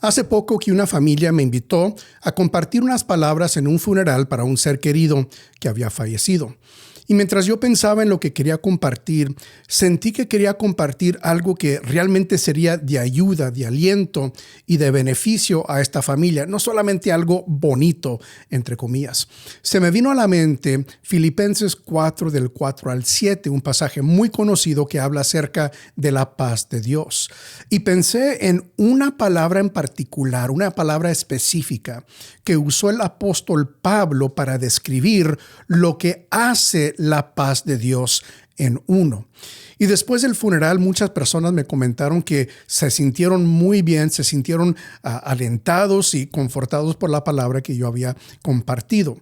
Hace poco que una familia me invitó a compartir unas palabras en un funeral para un ser querido que había fallecido. Y mientras yo pensaba en lo que quería compartir, sentí que quería compartir algo que realmente sería de ayuda, de aliento y de beneficio a esta familia, no solamente algo bonito, entre comillas. Se me vino a la mente Filipenses 4 del 4 al 7, un pasaje muy conocido que habla acerca de la paz de Dios. Y pensé en una palabra en particular, una palabra específica que usó el apóstol Pablo para describir lo que hace la paz de Dios en uno. Y después del funeral, muchas personas me comentaron que se sintieron muy bien, se sintieron alentados y confortados por la palabra que yo había compartido.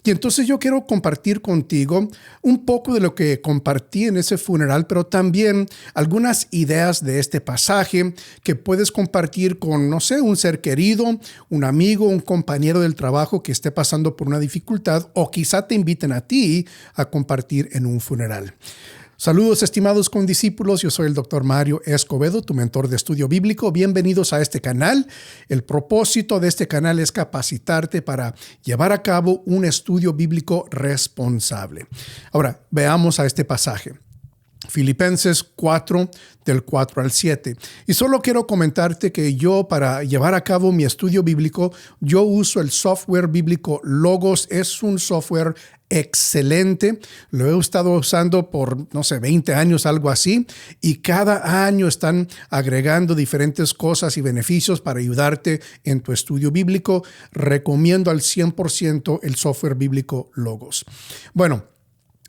Y entonces yo quiero compartir contigo un poco de lo que compartí en ese funeral, pero también algunas ideas de este pasaje que puedes compartir con, no sé, un ser querido, un amigo, un compañero del trabajo que esté pasando por una dificultad o quizá te inviten a ti a compartir en un funeral. Saludos, estimados condiscípulos. Yo soy el Dr. Mario Escobedo, tu mentor de estudio bíblico. Bienvenidos a este canal. El propósito de este canal es capacitarte para llevar a cabo un estudio bíblico responsable. Ahora, veamos a este pasaje. Filipenses 4, del 4 al 7. Y solo quiero comentarte que yo, para llevar a cabo mi estudio bíblico, yo uso el software bíblico Logos. Es un software excelente. Lo he estado usando por, 20 años, algo así. Y cada año están agregando diferentes cosas y beneficios para ayudarte en tu estudio bíblico. Recomiendo al 100% el software bíblico Logos. Bueno,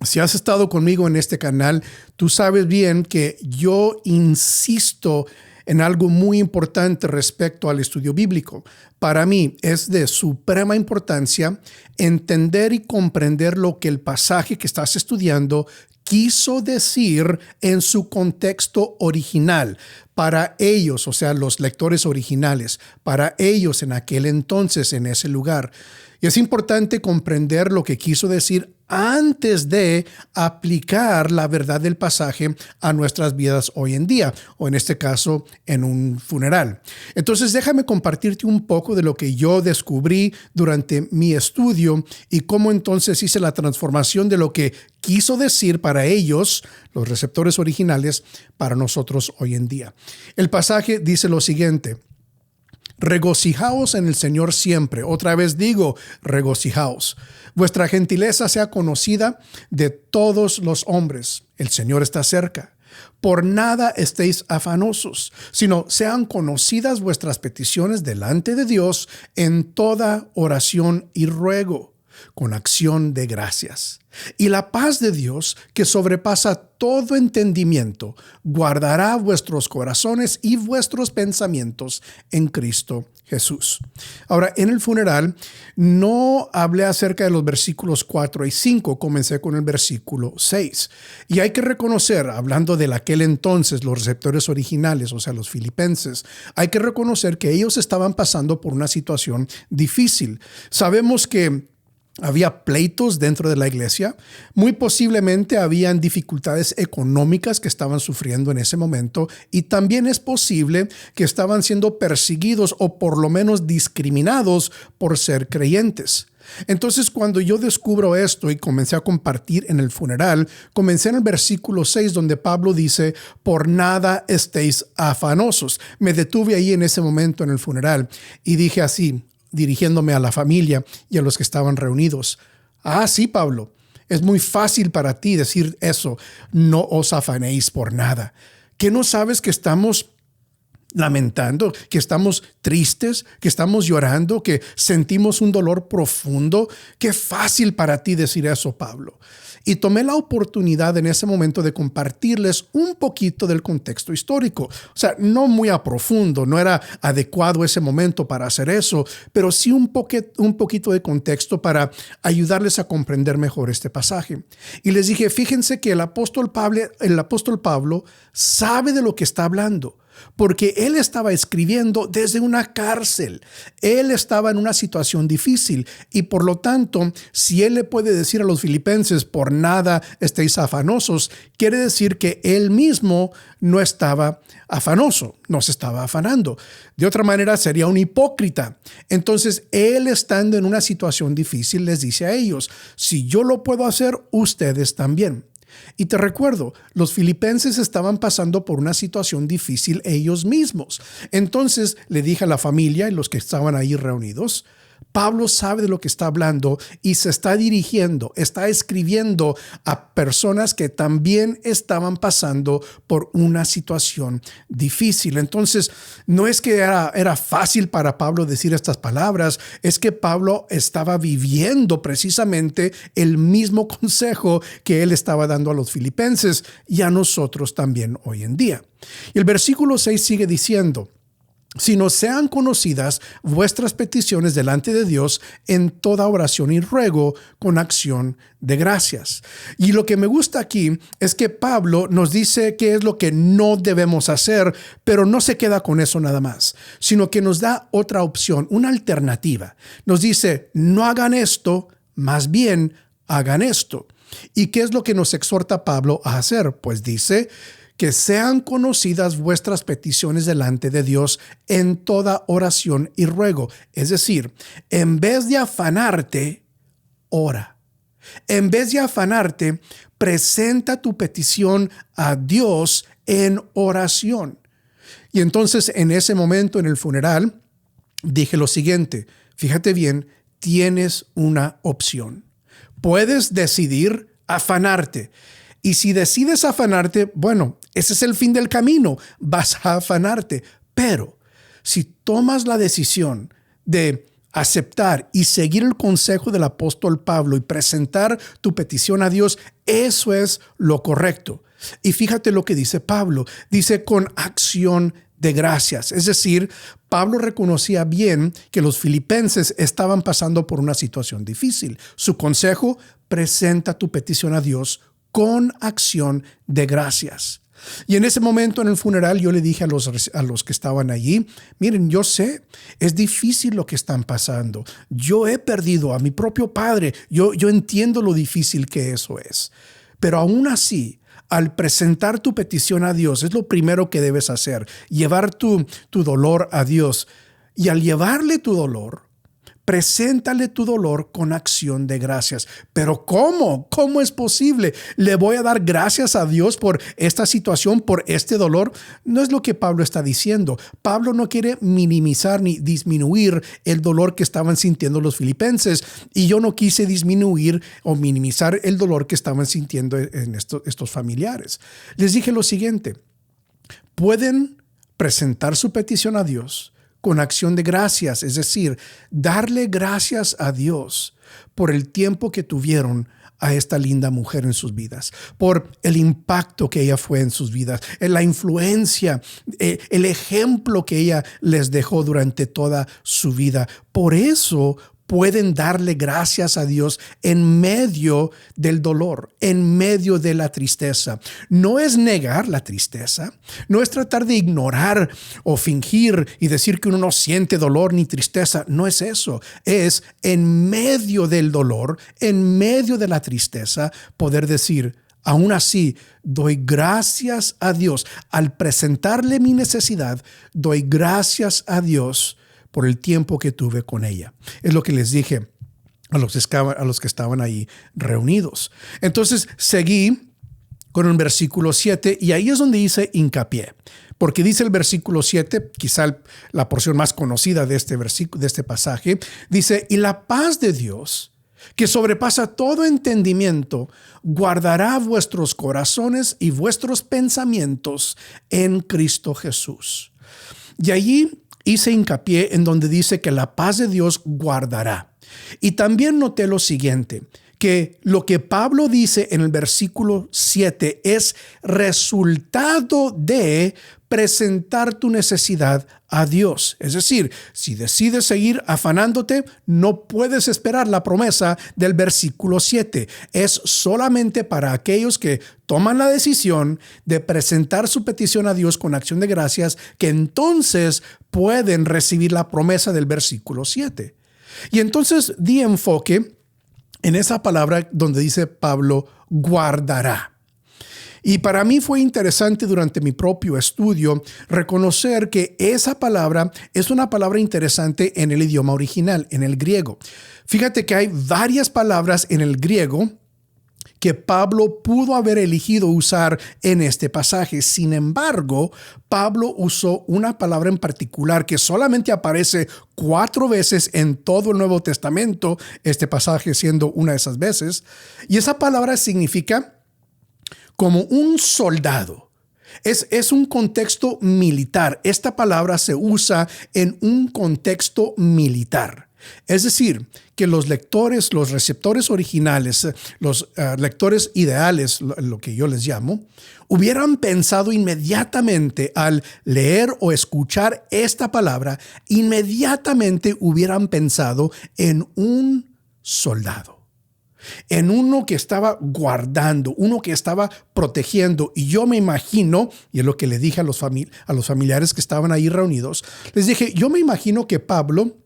si has estado conmigo en este canal, tú sabes bien que yo insisto en algo muy importante respecto al estudio bíblico. Para mí es de suprema importancia entender y comprender lo que el pasaje que estás estudiando quiso decir en su contexto original. Para ellos, o sea, los lectores originales, para ellos en aquel entonces, en ese lugar. Y es importante comprender lo que quiso decir antes de aplicar la verdad del pasaje a nuestras vidas hoy en día, o en este caso, en un funeral. Entonces, déjame compartirte un poco de lo que yo descubrí durante mi estudio y cómo entonces hice la transformación de lo que quiso decir para ellos, los receptores originales, para nosotros hoy en día. El pasaje dice lo siguiente: regocijaos en el Señor siempre. Otra vez digo, regocijaos. Vuestra gentileza sea conocida de todos los hombres. El Señor está cerca. Por nada estéis afanosos, sino sean conocidas vuestras peticiones delante de Dios en toda oración y ruego, con acción de gracias. Y la paz de Dios, que sobrepasa todo entendimiento, guardará vuestros corazones y vuestros pensamientos en Cristo Jesús. Ahora, en el funeral no hablé acerca de los versículos 4 y 5, comencé con el versículo 6. Y hay que reconocer, hablando de aquel entonces, los receptores originales, o sea, los filipenses, hay que reconocer que ellos estaban pasando por una situación difícil. Sabemos que había pleitos dentro de la iglesia. Muy posiblemente habían dificultades económicas que estaban sufriendo en ese momento, y también es posible que estaban siendo perseguidos o por lo menos discriminados por ser creyentes. Entonces, cuando yo descubro esto y comencé a compartir en el funeral, comencé en el versículo 6 donde Pablo dice, por nada estéis afanosos. Me detuve ahí en ese momento en el funeral y dije así, dirigiéndome a la familia y a los que estaban reunidos: sí, Pablo, es muy fácil para ti decir eso, no os afanéis por nada. ¿Qué no sabes que estamos lamentando, que estamos tristes, que estamos llorando, que sentimos un dolor profundo? Qué fácil para ti decir eso, Pablo. Y tomé la oportunidad en ese momento de compartirles un poquito del contexto histórico. O sea, no muy a profundo, no era adecuado ese momento para hacer eso, pero sí un poquito de contexto para ayudarles a comprender mejor este pasaje. Y les dije, fíjense que el apóstol Pablo sabe de lo que está hablando. porque él estaba escribiendo desde una cárcel. Él estaba en una situación difícil y por lo tanto, si él le puede decir a los filipenses, por nada estéis afanosos, quiere decir que él mismo no estaba afanoso, no se estaba afanando. De otra manera, sería un hipócrita. Entonces, él estando en una situación difícil, les dice a ellos, si yo lo puedo hacer, ustedes también. Y te recuerdo, los filipenses estaban pasando por una situación difícil ellos mismos. Entonces le dije a la familia y los que estaban ahí reunidos, Pablo sabe de lo que está hablando y se está dirigiendo, está escribiendo a personas que también estaban pasando por una situación difícil. Entonces, no es que era fácil para Pablo decir estas palabras, es que Pablo estaba viviendo precisamente el mismo consejo que él estaba dando a los filipenses y a nosotros también hoy en día. Y el versículo 6 sigue diciendo, sino sean conocidas vuestras peticiones delante de Dios en toda oración y ruego con acción de gracias. Y lo que me gusta aquí es que Pablo nos dice qué es lo que no debemos hacer, pero no se queda con eso nada más, sino que nos da otra opción, una alternativa. Nos dice, no hagan esto, más bien hagan esto. ¿Y qué es lo que nos exhorta Pablo a hacer? Pues dice, que sean conocidas vuestras peticiones delante de Dios en toda oración y ruego. Es decir, en vez de afanarte, ora. En vez de afanarte, presenta tu petición a Dios en oración. Y entonces en ese momento en el funeral, dije lo siguiente, fíjate bien, tienes una opción. Puedes decidir afanarte. Y si decides afanarte, bueno, ese es el fin del camino, vas a afanarte. Pero si tomas la decisión de aceptar y seguir el consejo del apóstol Pablo y presentar tu petición a Dios, eso es lo correcto. Y fíjate lo que dice Pablo, dice con acción de gracias. Es decir, Pablo reconocía bien que los filipenses estaban pasando por una situación difícil. Su consejo, presenta tu petición a Dios con acción de gracias. Y en ese momento en el funeral yo le dije a los que estaban allí, miren, yo sé, es difícil lo que están pasando. Yo he perdido a mi propio padre. Yo entiendo lo difícil que eso es. Pero aún así, al presentar tu petición a Dios, es lo primero que debes hacer, llevar tu dolor a Dios. Y al llevarle tu dolor, preséntale tu dolor con acción de gracias. Pero ¿cómo? ¿Cómo es posible? ¿Le voy a dar gracias a Dios por esta situación, por este dolor? No es lo que Pablo está diciendo. Pablo no quiere minimizar ni disminuir el dolor que estaban sintiendo los filipenses. Y yo no quise disminuir o minimizar el dolor que estaban sintiendo en estos familiares. Les dije lo siguiente. Pueden presentar su petición a Dios con acción de gracias, es decir, darle gracias a Dios por el tiempo que tuvieron a esta linda mujer en sus vidas, por el impacto que ella fue en sus vidas, la influencia, el ejemplo que ella les dejó durante toda su vida. Por eso pueden darle gracias a Dios en medio del dolor, en medio de la tristeza. No es negar la tristeza, no es tratar de ignorar o fingir y decir que uno no siente dolor ni tristeza. No es eso. Es en medio del dolor, en medio de la tristeza, poder decir, aún así, doy gracias a Dios. Al presentarle mi necesidad, doy gracias a Dios por el tiempo que tuve con ella. Es lo que les dije a los que estaban ahí reunidos. Entonces seguí con el versículo 7 y ahí es donde hice hincapié. Porque dice el versículo 7, quizá la porción más conocida de este versículo, de este pasaje, dice, y la paz de Dios, que sobrepasa todo entendimiento, guardará vuestros corazones y vuestros pensamientos en Cristo Jesús. Y allí hice hincapié en donde dice que la paz de Dios guardará. Y también noté lo siguiente, que lo que Pablo dice en el versículo 7 es resultado de presentar tu necesidad a Dios. Es decir, si decides seguir afanándote, no puedes esperar la promesa del versículo 7. Es solamente para aquellos que toman la decisión de presentar su petición a Dios con acción de gracias, que entonces pueden recibir la promesa del versículo 7. Y entonces di enfoque en esa palabra donde dice Pablo, guardará. Y para mí fue interesante durante mi propio estudio reconocer que esa palabra es una palabra interesante en el idioma original, en el griego. Fíjate que hay varias palabras en el griego que Pablo pudo haber elegido usar en este pasaje. Sin embargo, Pablo usó una palabra en particular que solamente aparece 4 veces en todo el Nuevo Testamento, este pasaje siendo una de esas veces. Y esa palabra significa como un soldado. Es un contexto militar. Esta palabra se usa en un contexto militar. Es decir, que los lectores, los receptores originales, los lectores ideales, lo que yo les llamo, hubieran pensado inmediatamente al leer o escuchar esta palabra, inmediatamente hubieran pensado en un soldado. En uno que estaba guardando, uno que estaba protegiendo. Y yo me imagino, y es lo que le dije a los familiares que estaban ahí reunidos, les dije, yo me imagino que Pablo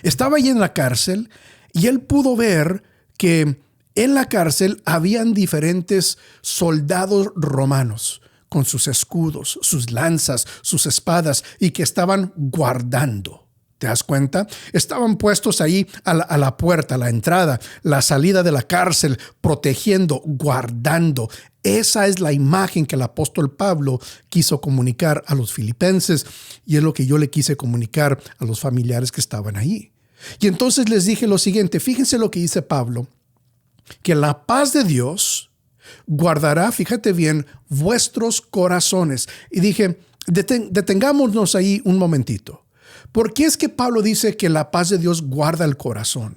estaba ahí en la cárcel y él pudo ver que en la cárcel habían diferentes soldados romanos con sus escudos, sus lanzas, sus espadas y que estaban guardando. ¿Te das cuenta? Estaban puestos ahí a la puerta, a la entrada, la salida de la cárcel, protegiendo, guardando. Esa es la imagen que el apóstol Pablo quiso comunicar a los filipenses y es lo que yo le quise comunicar a los familiares que estaban ahí. Y entonces les dije lo siguiente, fíjense lo que dice Pablo, que la paz de Dios guardará, fíjate bien, vuestros corazones. Y dije, detengámonos ahí un momentito. ¿Por qué es que Pablo dice que la paz de Dios guarda el corazón?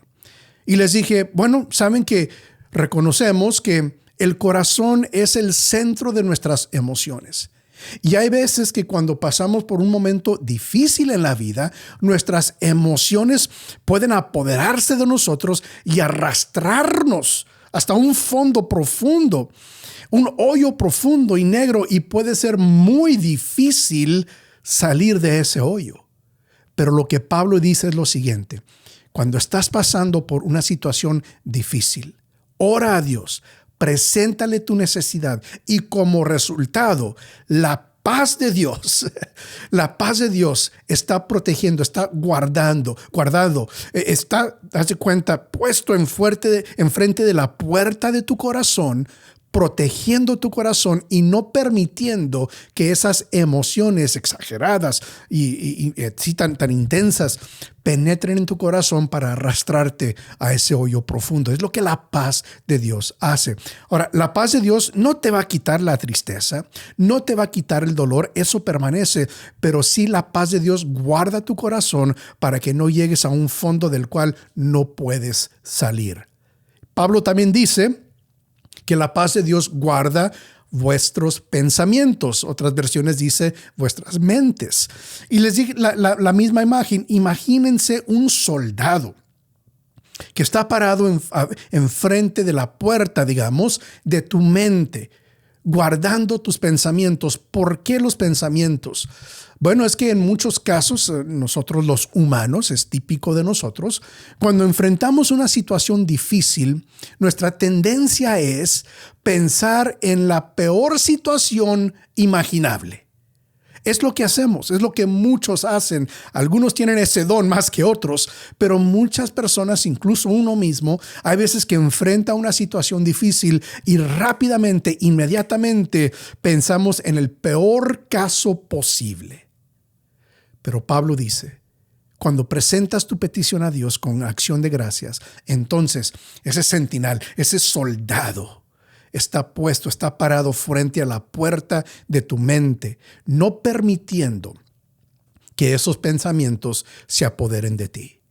Y les dije, bueno, saben que reconocemos que el corazón es el centro de nuestras emociones. Y hay veces que cuando pasamos por un momento difícil en la vida, nuestras emociones pueden apoderarse de nosotros y arrastrarnos hasta un fondo profundo, un hoyo profundo y negro, y puede ser muy difícil salir de ese hoyo. Pero lo que Pablo dice es lo siguiente: cuando estás pasando por una situación difícil, ora a Dios, preséntale tu necesidad y como resultado, la paz de Dios está protegiendo, está guardando, está, haz de cuenta, puesto enfrente de la puerta de tu corazón, protegiendo tu corazón y no permitiendo que esas emociones exageradas y así tan intensas penetren en tu corazón para arrastrarte a ese hoyo profundo. Es lo que la paz de Dios hace. Ahora, la paz de Dios no te va a quitar la tristeza, no te va a quitar el dolor, eso permanece, pero sí la paz de Dios guarda tu corazón para que no llegues a un fondo del cual no puedes salir. Pablo también dice que la paz de Dios guarda vuestros pensamientos. Otras versiones dice vuestras mentes. Y les dije la misma imagen. Imagínense un soldado que está parado enfrente de la puerta, digamos, de tu mente, guardando tus pensamientos. ¿Por qué los pensamientos? Bueno, es que en muchos casos nosotros los humanos, es típico de nosotros, cuando enfrentamos una situación difícil, nuestra tendencia es pensar en la peor situación imaginable. Es lo que hacemos, es lo que muchos hacen. Algunos tienen ese don más que otros, pero muchas personas, incluso uno mismo, hay veces que enfrenta una situación difícil y rápidamente, inmediatamente pensamos en el peor caso posible. Pero Pablo dice, cuando presentas tu petición a Dios con acción de gracias, entonces ese centinela, ese soldado, está puesto, está parado frente a la puerta de tu mente, no permitiendo que esos pensamientos se apoderen de ti.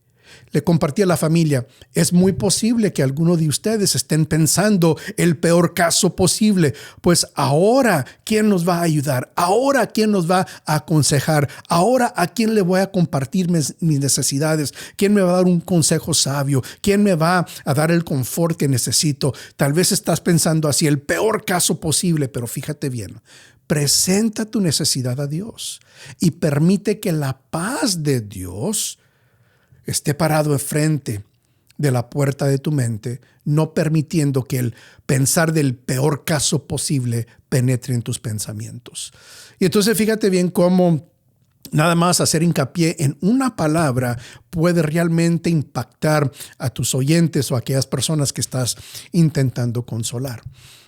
Le compartí a la familia, es muy posible que algunos de ustedes estén pensando el peor caso posible, pues ahora, ¿quién nos va a ayudar? Ahora, ¿quién nos va a aconsejar? Ahora, ¿a quién le voy a compartir mis necesidades? ¿Quién me va a dar un consejo sabio? ¿Quién me va a dar el confort que necesito? Tal vez estás pensando así, el peor caso posible, pero fíjate bien. Presenta tu necesidad a Dios y permite que la paz de Dios esté parado enfrente de la puerta de tu mente, no permitiendo que el pensar del peor caso posible penetre en tus pensamientos. Y entonces fíjate bien cómo nada más hacer hincapié en una palabra puede realmente impactar a tus oyentes o a aquellas personas que estás intentando consolar.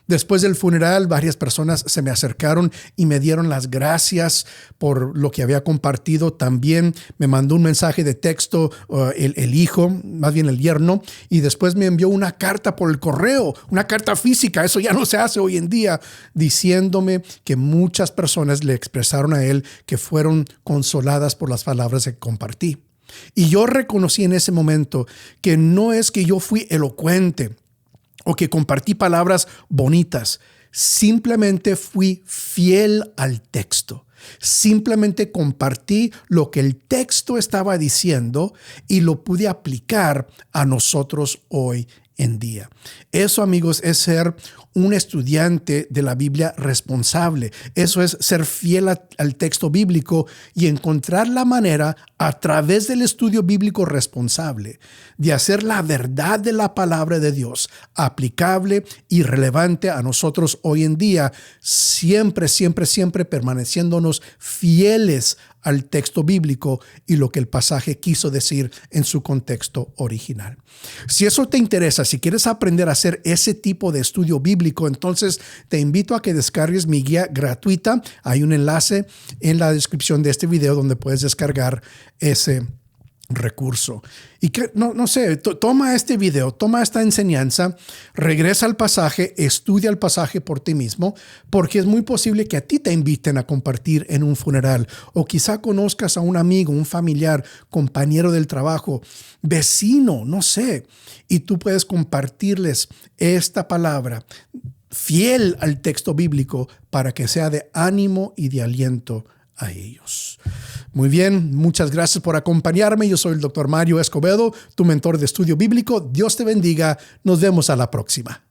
Después del funeral, varias personas se me acercaron y me dieron las gracias por lo que había compartido. También me mandó un mensaje de texto el hijo, más bien el yerno, y después me envió una carta por el correo, una carta física. Eso ya no se hace hoy en día, diciéndome que muchas personas le expresaron a él que fueron consoladas por las palabras que compartí. Y yo reconocí en ese momento que no es que yo fui elocuente o que compartí palabras bonitas. Simplemente fui fiel al texto. Simplemente compartí lo que el texto estaba diciendo y lo pude aplicar a nosotros hoy en día. Eso, amigos, es ser un estudiante de la Biblia responsable. Eso es ser fiel al texto bíblico y encontrar la manera a través del estudio bíblico responsable de hacer la verdad de la palabra de Dios aplicable y relevante a nosotros hoy en día, siempre, siempre, siempre permaneciéndonos fieles al texto bíblico y lo que el pasaje quiso decir en su contexto original. Si eso te interesa, si quieres aprender a hacer ese tipo de estudio bíblico, entonces te invito a que descargues mi guía gratuita. Hay un enlace en la descripción de este video donde puedes descargar ese recurso. Y que, no sé, toma este video, toma esta enseñanza, regresa al pasaje, estudia el pasaje por ti mismo, porque es muy posible que a ti te inviten a compartir en un funeral, o quizá conozcas a un amigo, un familiar, compañero del trabajo, vecino, no sé, y tú puedes compartirles esta palabra fiel al texto bíblico para que sea de ánimo y de aliento a ellos. Muy bien, muchas gracias por acompañarme. Yo soy el Dr. Mario Escobedo, tu mentor de estudio bíblico. Dios te bendiga. Nos vemos a la próxima.